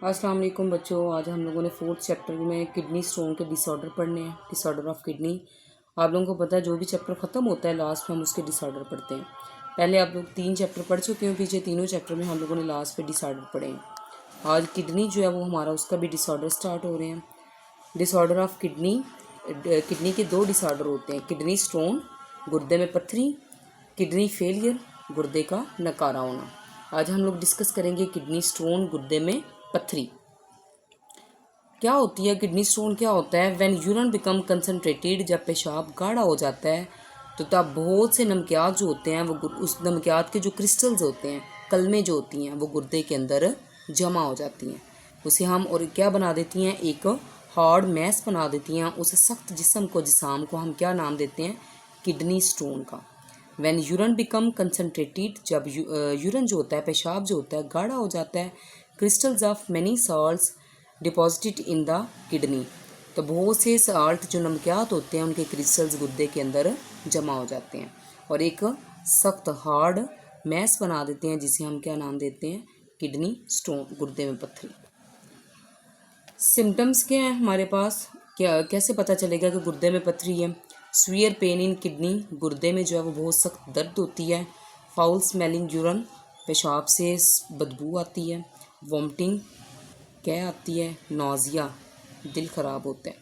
अस्सलाम वालेकुम बच्चों। आज हम लोगों ने 4th चैप्टर में किडनी स्टोन के डिसऑर्डर पढ़ने हैं, डिसऑर्डर ऑफ किडनी। आप लोगों को पता है जो भी चैप्टर ख़त्म होता है लास्ट में हम उसके डिसऑर्डर पढ़ते हैं। पहले आप लोग 3 चैप्टर पढ़ चुके हैं, पीछे तीनों चैप्टर में हम लोगों ने लास्ट पे डिसऑर्डर पढ़े हैं। आज किडनी जो है वो हमारा उसका भी डिसऑर्डर स्टार्ट हो रहे हैं। डिसऑर्डर ऑफ किडनी, किडनी के 2 डिसऑर्डर होते हैं, किडनी स्टोन गुर्दे में पत्थरी, किडनी फेलियर गुर्दे का नकारा होना। आज हम लोग डिस्कस करेंगे किडनी स्टोन गुर्दे में पत्थरी क्या होती है। किडनी स्टोन क्या होता है? व्हेन यूरिन बिकम कंसनट्रेटेड, जब पेशाब गाढ़ा हो जाता है तो तब बहुत से नमकियात जो होते हैं वो उस नमकियात के जो क्रिस्टल्स होते हैं, कलमें जो होती हैं वो गुर्दे के अंदर जमा हो जाती हैं। उसे हम और क्या बना देती हैं, एक हार्ड मैस बना देती हैं। उस सख्त जिसाम को हम क्या नाम देते हैं? किडनी स्टोन का। व्हेन यूरिन बिकम कंसनट्रेटेड, जब यूरिन जो होता है, पेशाब जो होता है गाढ़ा हो जाता है, crystals of many salts deposited in the kidney, तो बहुत से साल्ट जो नमकियात होते हैं उनके क्रिस्टल्स गुर्दे के अंदर जमा हो जाते हैं और एक सख्त हार्ड मैस बना देते हैं, जिसे हम क्या नाम देते हैं? किडनी स्टोन, गुर्दे में पत्थरी। सिम्टम्स क्या हैं हमारे पास? क्या कैसे पता चलेगा कि गुर्दे में पत्थरी है? स्वीयर पेन इन किडनी, गुर्दे में जो है वो बहुत सख्त दर्द होती है। फाउल स्मेलिंग यूरन, पेशाब से बदबू आती है। वॉमिटिंग क्या आती है? नौजिया, दिल ख़राब होता है।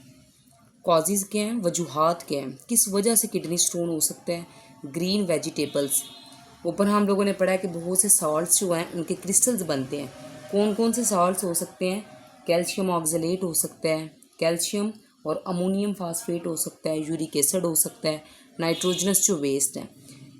कॉजेज़ क्या हैं? वजूहात क्या हैं, किस वजह से किडनी स्टोन हो सकता है? ग्रीन वेजिटेबल्स, ऊपर हम लोगों ने पढ़ा है कि बहुत से सॉल्ट्स जो हैं उनके क्रिस्टल्स बनते हैं। कौन कौन से सॉल्ट्स हो सकते हैं? कैल्शियम ऑक्सलेट हो सकता है, कैल्शियम और अमोनियम फास्फेट हो सकता है, यूरिक एसिड हो सकता है, नाइट्रोजनस जो वेस्ट है।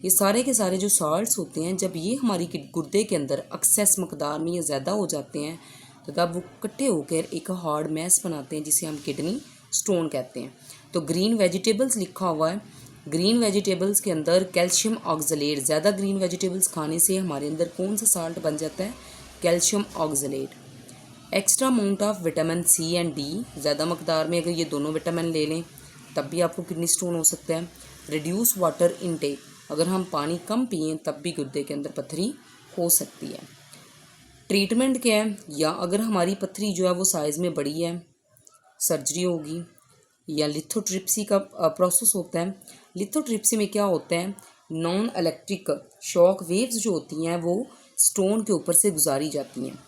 ये सारे के सारे जो सॉल्ट्स होते हैं, जब ये हमारी गुर्दे के अंदर एक्सेस मकदार में ये ज़्यादा हो जाते हैं तो तब वो इकट्ठे होकर एक हार्ड मैस बनाते हैं, जिसे हम किडनी स्टोन कहते हैं। तो ग्रीन वेजिटेबल्स लिखा हुआ है। ग्रीन वेजिटेबल्स के अंदर कैल्शियम ऑक्सलेट, ज़्यादा ग्रीन वेजिटेबल्स खाने से हमारे अंदर कौन सा साल्ट बन जाता है? Calcium oxalate. Extra amount of vitamin C and D, ज़्यादा मकदार में अगर ये दोनों विटामिन ले लें तब भी आपको किडनी स्टोन हो सकता है। रिड्यूस वाटर इनटेक, अगर हम पानी कम पिएँ तब भी गुर्दे के अंदर पत्थरी हो सकती है। ट्रीटमेंट क्या है? या अगर हमारी पत्थरी जो है वो साइज़ में बड़ी है, सर्जरी होगी, या लिथोट्रिप्सी का प्रोसेस होता है। लिथोट्रिप्सी में क्या होता है? नॉन इलेक्ट्रिक शॉक वेव्स जो होती हैं वो स्टोन के ऊपर से गुजारी जाती हैं।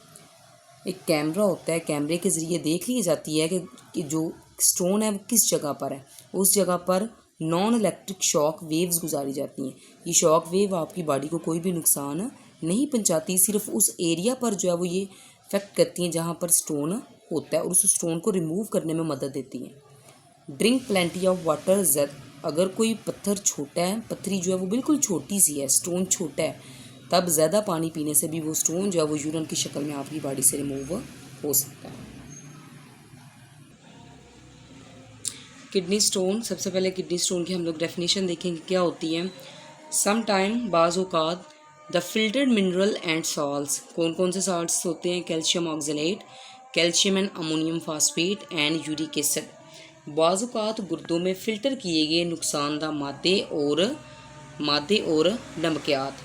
एक कैमरा होता है, कैमरे के ज़रिए देख ली जाती है कि जो स्टोन है वो किस जगह पर है। उस जगह पर नॉन इलेक्ट्रिक शॉक वेव्स गुजारी जाती हैं। ये शॉक वेव आपकी बॉडी को कोई भी नुकसान नहीं पहुंचाती, सिर्फ उस एरिया पर जो है वो ये इफेक्ट करती हैं जहाँ पर स्टोन होता है और उस स्टोन को रिमूव करने में मदद देती हैं। ड्रिंक प्लेंटी ऑफ वाटर, अगर कोई पत्थर छोटा है, पत्थरी जो है वो बिल्कुल छोटी सी है, स्टोन छोटा है, तब ज़्यादा पानी पीने से भी वो स्टोन जो है वो यूरिन की शक्ल में आपकी बॉडी से रिमूव हो सकता है। किडनी स्टोन, सबसे पहले किडनी स्टोन की हम लोग डेफिनेशन देखेंगे क्या होती है। सम टाइम बाज़-औक़ात the filtered mineral and salts, कौन कौन से सॉल्ट्स होते हैं? Calcium oxalate, calcium and ammonium phosphate and uric acid. बाज़-औक़ात गुर्दों में फ़िल्टर किए गए नुकसानदा मादे और नमकियात,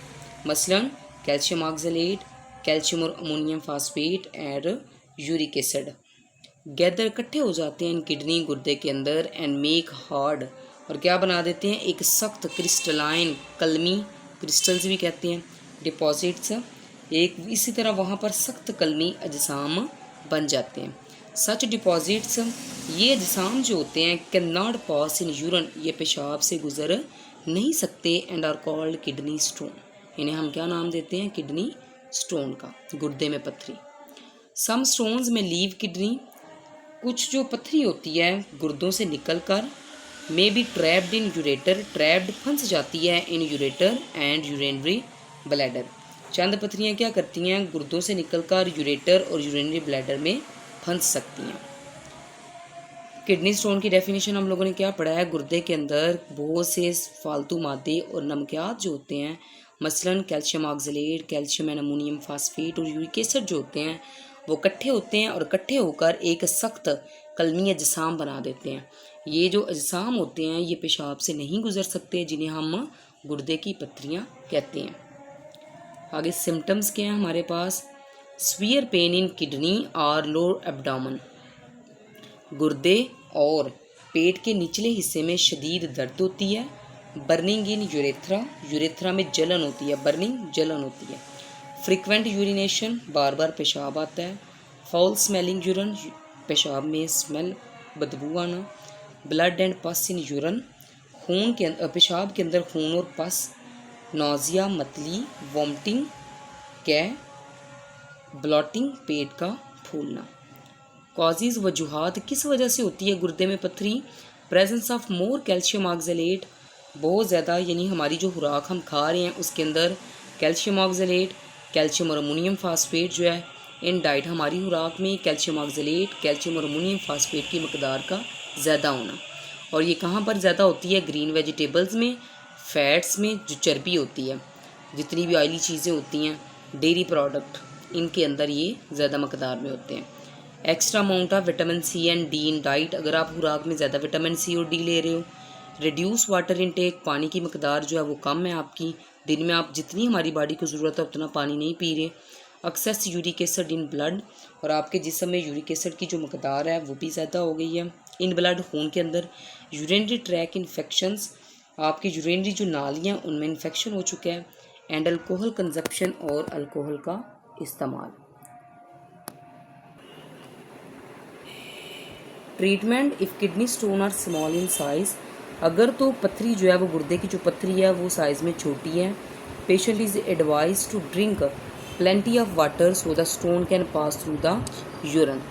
मसलन कैल्शियम ऑक्सलेट, कैल्शियम और ammonium phosphate and uric acid gather इकट्ठे हो जाते हैं इन किडनी गुर्दे के अंदर एंड मेक हार्ड, और क्या बना देते हैं? एक सख्त क्रिस्टलाइन, कलमी, क्रिस्टल्स भी कहते हैं, डिपॉजिट्स। एक इसी तरह वहाँ पर सख्त कलमी अजसाम बन जाते हैं। सच डिपॉजिट्स, ये अजसाम जो होते हैं, can not pass in urine, ये पेशाब से गुजर नहीं सकते, and are called kidney stone, इन्हें हम क्या नाम देते हैं? किडनी स्टोन का, गुर्दे में पत्थरी। सम स्टोन्स में लीव किडनी, कुछ जो पत्थरी होती है गुर्दों से निकलकर may be trapped in ureter, trapped फंस जाती है इन यूरेटर एंड यूरिनरी ब्लैडर। चंद पत्थरियाँ क्या करती हैं? गुर्दों से निकलकर यूरेटर और यूरिनरी ब्लैडर में फंस सकती हैं। किडनी स्टोन की डेफिनेशन हम लोगों ने क्या पढ़ा है? गुर्दे के अंदर बहुत से फालतू मादे और नमकियात जो होते हैं, मसलन calcium oxalate, calcium and ammonium phosphate और यूरिक एसिड जो होते हैं, वो इकट्ठे होते हैं और इकट्ठे होकर एक सख्त कलमी अजसाम बना देते हैं। ये जो अजसाम होते हैं ये पेशाब से नहीं गुजर सकते, जिन्हें हम गुर्दे की पत्थरियाँ कहते हैं। आगे सिम्टम्स क्या हैं हमारे पास? स्वीयर पेन इन किडनी और लोअर एब्डोमेन, गुर्दे और पेट के निचले हिस्से में शदीद दर्द होती है। बर्निंग इन यूरेथ्रा, यूरेथ्रा में जलन होती है, बर्निंग जलन होती है। फ्रिक्वेंट यूरिनेशन, बार बार पेशाब आता है। फाउल स्मेलिंग यूरन, पेशाब में स्मेल, बदबू आना। ब्लड एंड पस इन यूरन, खून के पेशाब के अंदर खून और पस। नोजिया, मतली, वॉमिटिंग, कै, ब्लॉटिंग, पेट का फूलना। कॉजेज, वजूहात, किस वजह से होती है गुर्दे में पथरी? Presence of more calcium oxalate, बहुत ज़्यादा यानी हमारी जो खुराक हम खा रहे हैं उसके अंदर कैल्शियम ऑक्जेलेट, कैल्शियम और अमोनियम फास्फेट जो है इन डाइट हमारी खुराक में कैल्शियम ऑक्जेलेट, कैल्शियम और अमोनियम फास्फेट की मकदार का ज़्यादा होना। और ये कहाँ पर ज़्यादा होती है? ग्रीन वेजिटेबल्स में, फैट्स में, जो चर्बी होती है, जितनी भी ऑयली चीज़ें होती हैं, डेयरी प्रोडक्ट, इनके अंदर ये ज़्यादा मकदार में होते हैं। Extra amount of vitamin C and D in diet, अगर आप खुराक में ज़्यादा विटामिन सी और डी ले रहे हो। रिड्यूस वाटर इनटेक, पानी की मकदार जो है वो कम है आपकी, दिन में आप जितनी हमारी बॉडी को ज़रूरत है उतना पानी नहीं पी रहे। Excess uric acid in blood, और आपके जिस्म में यूरिक एसिड की जो मकदार है वो भी ज़्यादा हो गई है। इन ब्लड, खून के अंदर। यूरिनरी ट्रैक इन्फेक्शंस, आपकी यूरिनरी जो नालियाँ उनमें इन्फेक्शन हो चुका है। एंड अल्कोहल कंजप्शन, और अल्कोहल का इस्तेमाल। Treatment if kidney stone are small in size, अगर तो पथरी जो है वो गुर्दे की जो पथरी है वो साइज़ में छोटी है, patient is advise to drink plenty of water so the stone can pass through the urine.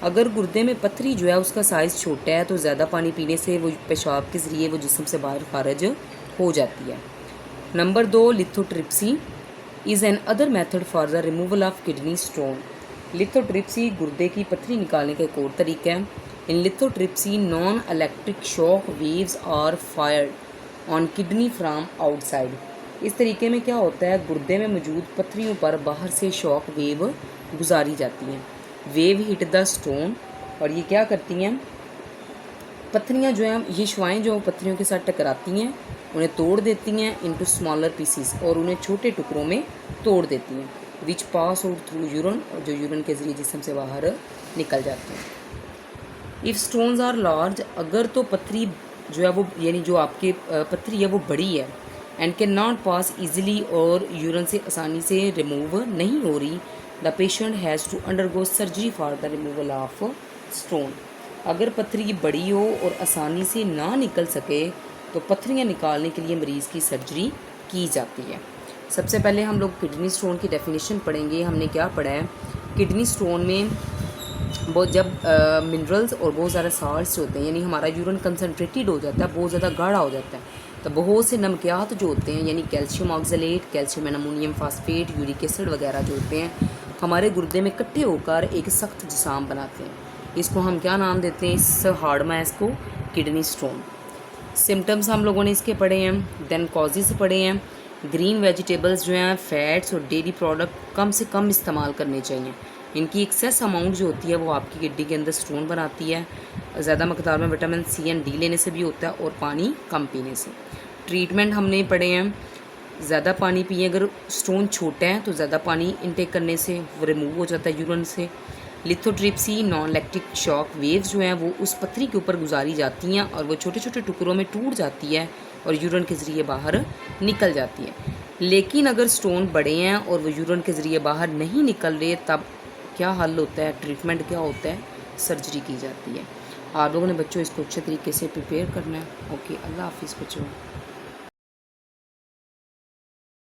अगर गुर्दे में पथरी जो है उसका साइज़ छोटा है तो ज़्यादा पानी पीने से वो पेशाब के ज़रिए वो जिस्म से बाहर खारिज हो जाती है। Number 2, lithotripsy is another method for the removal of kidney stone. Lithotripsy गुर्दे की पथरी निकालने का एक और तरीका है। In lithotripsy non electric shock waves are fired on kidney from outside. इस तरीके में क्या होता है, गुर्दे में मौजूद पथरियों पर बाहर से शॉक वेव गुजारी जाती हैं। वेव हिट द स्टोन, और ये क्या करती हैं, पथरियाँ जो हैं, ये श्वाएँ जो पथरियों के साथ टकराती हैं उन्हें तोड़ देती हैं इनटू स्मॉलर पीसीस, और उन्हें छोटे टुकड़ों में तोड़ देती हैं। विच पास आउट थ्रू यूरन, और जो यूरन के ज़रिए जिस्म से बाहर निकल जाती हैं। इफ़ स्टोन्स आर लार्ज, अगर तो पथरी जो है वो यानी जो आपके पथरी है वो बड़ी है, and can not pass easily, और यूरन से आसानी से रिमूव नहीं हो रही, the patient has to undergo surgery for the removal of stone. अगर पथरी बड़ी हो और आसानी से ना निकल सके तो पथरियाँ निकालने के लिए मरीज़ की सर्जरी की जाती है। सबसे पहले हम लोग किडनी स्टोन की डेफिनेशन पढ़ेंगे। हमने क्या पढ़ा है, किडनी स्टोन में बहुत जब मिनरल्स और बहुत ज़्यादा साल्ट्स होते हैं, यानी हमारा यूरिन कंसनट्रेटेड हो जाता है, बहुत ज़्यादा गाढ़ा हो जाता है, तो बहुत से नमकियात जो होते हैं यानी calcium oxalate, calcium and ammonium phosphate, uric acid वगैरह जो होते हैं हमारे गुर्दे में इकट्ठे होकर एक सख्त जिसाम बनाते हैं। इसको हम क्या नाम देते हैं, इस हार्ड मास को किडनी स्टोन। सिम्टम्स हम लोगों ने इसके पढ़े हैं, देन कॉजेज़ पढ़े हैं। ग्रीन वेजिटेबल्स जो हैं, फैट्स और डेयरी प्रोडक्ट कम से कम इस्तेमाल करने चाहिए। इनकी एक्सेस अमाउंट जो होती है वो आपकी किडनी के अंदर स्टोन बनाती है। ज़्यादा मकदार में विटामिन सी एंड डी लेने से भी होता है, और पानी कम पीने से। ट्रीटमेंट हमने पढ़े हैं, ज़्यादा पानी पिए, अगर स्टोन छोटा है तो ज़्यादा पानी इनटेक करने से वो रिमूव हो जाता है यूरिन से। Lithotripsy non electric shock waves जो हैं वो उस पथरी के ऊपर गुजारी जाती हैं और वो छोटे छोटे टुकड़ों में टूट जाती है और यूरिन के ज़रिए बाहर निकल जाती है। लेकिन अगर स्टोन बड़े हैं और वो यूरिन के ज़रिए बाहर नहीं निकल रहे, तब क्या हल होता है, ट्रीटमेंट क्या होता है, सर्जरी की जाती है। आप लोगों ने बच्चों इसको अच्छे तरीके से प्रिपेयर करना है। ओके, अल्लाह हाफिज़ बच्चों।